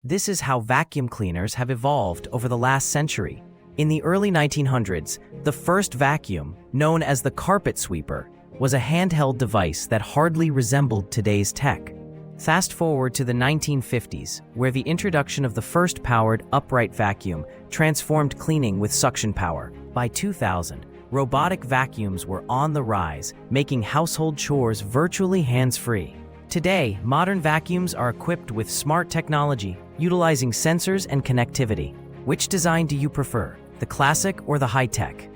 This is how vacuum cleaners have evolved over the last century. In the early 1900s, the first vacuum, known as the carpet sweeper, was a handheld device that hardly resembled today's tech. Fast forward to the 1950s, where the introduction of the first powered upright vacuum transformed cleaning with suction power. By 2000, robotic vacuums were on the rise, making household chores virtually hands-free. Today, modern vacuums are equipped with smart technology, utilizing sensors and connectivity. Which design do you prefer, the classic or the high-tech?